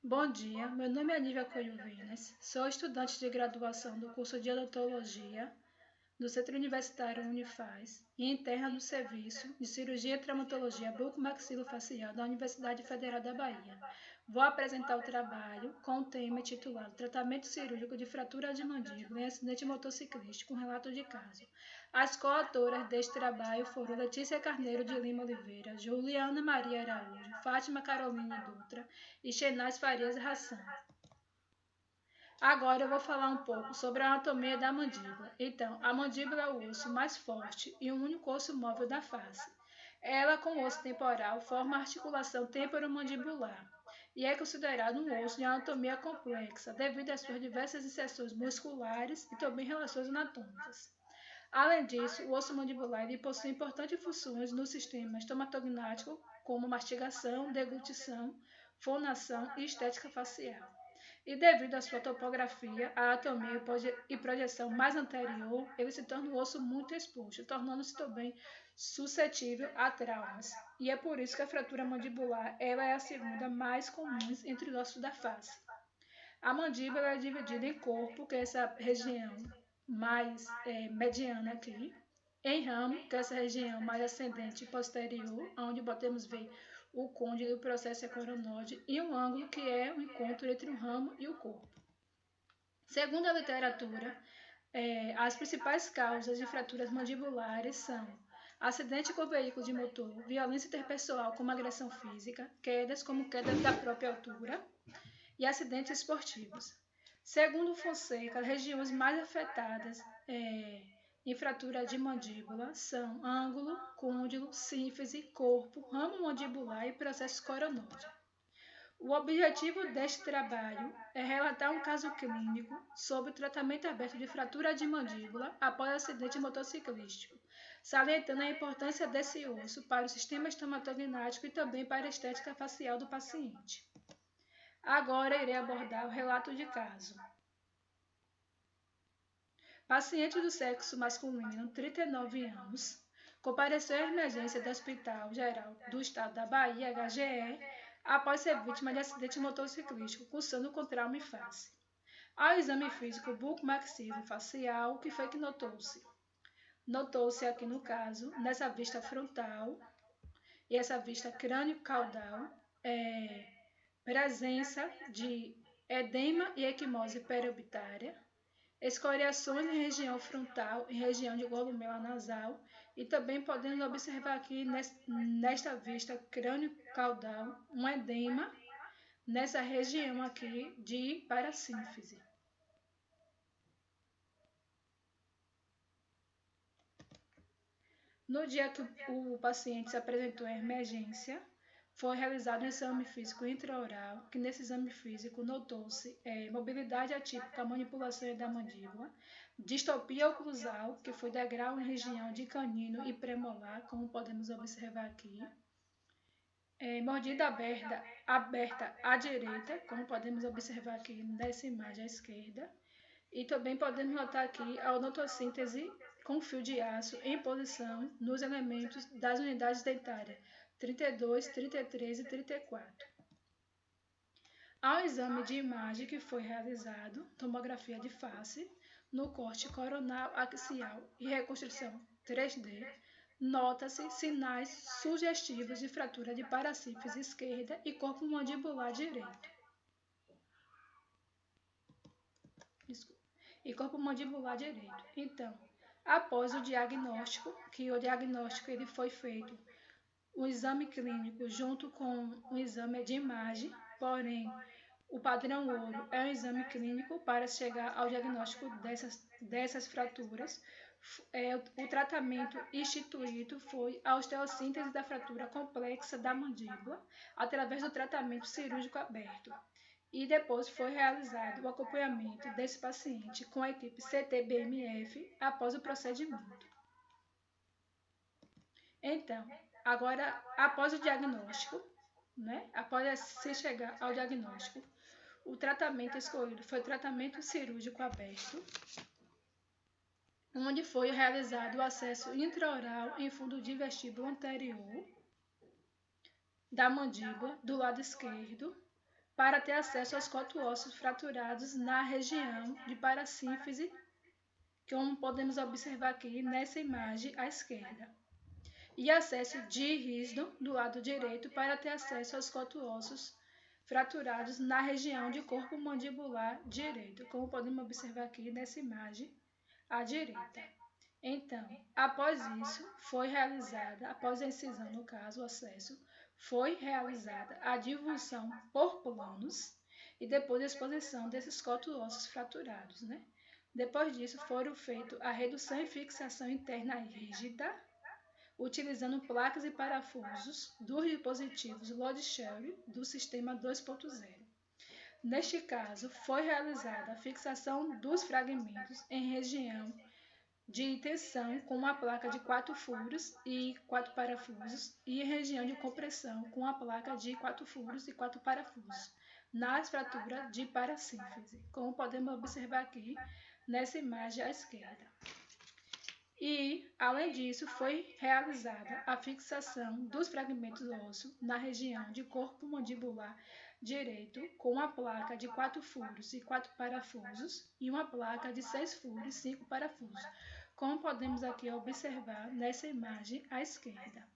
Bom dia, meu nome é Nívia Coelho Vinas, sou estudante de graduação do curso de Odontologia do Centro Universitário Unifaz e interna do Serviço de Cirurgia e Traumatologia Bucomaxilofacial da Universidade Federal da Bahia. Vou apresentar o trabalho com o tema intitulado Tratamento Cirúrgico de Fratura de Mandíbula em Acidente Motociclístico, um relato de caso. As coautoras deste trabalho foram Letícia Carneiro de Lima Oliveira, Juliana Maria Araújo, Fátima Caroline Dutra e Xenaz Farias Hassan. Agora eu vou falar um pouco sobre a anatomia da mandíbula. Então, a mandíbula é o osso mais forte e o único osso móvel da face. Ela, com o osso temporal, forma a articulação temporomandibular e é considerado um osso de anatomia complexa devido às suas diversas inserções musculares e também relações anatômicas. Além disso, o osso mandibular ele possui importantes funções no sistema estomatognático, como mastigação, deglutição, fonação e estética facial. E devido à sua topografia, a anatomia e projeção mais anterior, ele se torna um osso muito exposto, tornando-se também suscetível a traumas. E é por isso que a fratura mandibular ela é a segunda mais comum entre os ossos da face. A mandíbula é dividida em corpo, que é essa região mais mediana aqui, em ramo, que é essa região mais ascendente e posterior, onde podemos ver o côndilo e o processo coronóide, e um ângulo que é o encontro entre o ramo e o corpo. Segundo a literatura, as principais causas de fraturas mandibulares são acidente com veículo de motor, violência interpessoal como agressão física, quedas como quedas da própria altura e acidentes esportivos. Segundo Fonseca, as regiões mais afetadas em fratura de mandíbula são ângulo, côndilo, sínfise, corpo, ramo mandibular e processo coronóide. O objetivo deste trabalho é relatar um caso clínico sobre o tratamento aberto de fratura de mandíbula após acidente motociclístico, salientando a importância desse osso para o sistema estomatognático e também para a estética facial do paciente. Agora irei abordar o relato de caso. Paciente do sexo masculino, 39 anos, compareceu à emergência do Hospital Geral do Estado da Bahia, HGE, após ser vítima de acidente motociclístico, cursando com trauma em face. Ao exame físico bucomaxilofacial, o que foi que notou-se? Notou-se aqui no caso, nessa vista frontal e essa vista crânio-caudal, presença de edema e equimose periorbitária, escoriações em região frontal e região de golumela nasal, e também podemos observar aqui nesta vista crânio-caudal um edema nessa região aqui de parassínfise. No dia que o paciente se apresentou à emergência, foi realizado um exame físico intraoral, que nesse exame físico notou-se mobilidade atípica, manipulação da mandíbula, distopia oclusal, que foi degrau em região de canino e premolar, como podemos observar aqui, mordida aberta à direita, como podemos observar aqui nessa imagem à esquerda, e também podemos notar aqui a odontossíntese com fio de aço em posição nos elementos das unidades dentárias 32, 33 e 34. Ao exame de imagem que foi realizado, tomografia de face, no corte coronal axial e reconstrução 3D, nota-se sinais sugestivos de fratura de parassínfise esquerda e corpo mandibular direito. Então, após o diagnóstico, ele foi feito o exame clínico junto com o exame de imagem, porém, o padrão ouro é um exame clínico para chegar ao diagnóstico dessas fraturas. O tratamento instituído foi a osteossíntese da fratura complexa da mandíbula através do tratamento cirúrgico aberto. E depois foi realizado o acompanhamento desse paciente com a equipe CT-BMF após o procedimento. Então, agora, após o diagnóstico, após se chegar ao diagnóstico, o tratamento escolhido foi o tratamento cirúrgico aberto, onde foi realizado o acesso intraoral em fundo de vestíbulo anterior da mandíbula do lado esquerdo, para ter acesso aos coto-ósseos fraturados na região de parasínfise, como podemos observar aqui nessa imagem à esquerda. E acesso rígido do lado direito para ter acesso aos coto-ósseos fraturados na região de corpo mandibular direito, como podemos observar aqui nessa imagem à direita. Então, após isso, foi realizada, após a incisão, no caso, o acesso, foi realizada a divulsão por planos e depois a exposição desses coto-ósseos fraturados, né? Depois disso, foram feitas a redução e fixação interna rígida, utilizando placas e parafusos dos dispositivos Load-Share do sistema 2.0. Neste caso, foi realizada a fixação dos fragmentos em região de tensão com uma placa de 4 furos e 4 parafusos e em região de compressão com a placa de 4 furos e 4 parafusos nas fraturas de parasínfise, como podemos observar aqui nessa imagem à esquerda. E, além disso, foi realizada a fixação dos fragmentos ósseos na região de corpo mandibular direito com a placa de 4 furos e 4 parafusos e uma placa de 6 furos e 5 parafusos, como podemos aqui observar nessa imagem à esquerda.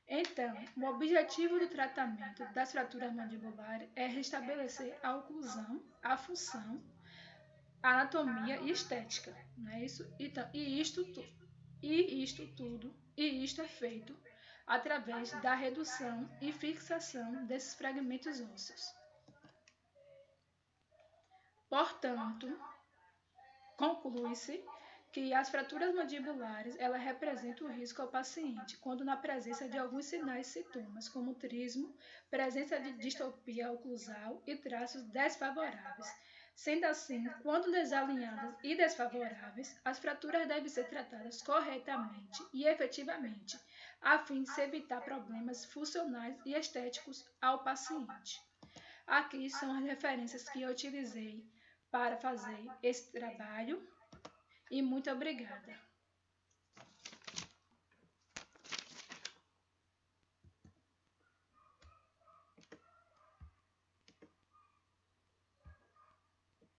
Então, o objetivo do tratamento das fraturas mandibulares é restabelecer a oclusão, a função, a anatomia e estética, não é isso? Então, isto é feito através da redução e fixação desses fragmentos ósseos. Portanto, conclui-se que as fraturas mandibulares elas representam o risco ao paciente quando na presença de alguns sinais e sintomas, como trismo, presença de distopia oclusal e traços desfavoráveis. Sendo assim, quando desalinhadas e desfavoráveis, as fraturas devem ser tratadas corretamente e efetivamente, a fim de se evitar problemas funcionais e estéticos ao paciente. Aqui são as referências que eu utilizei para fazer esse trabalho e muito obrigada.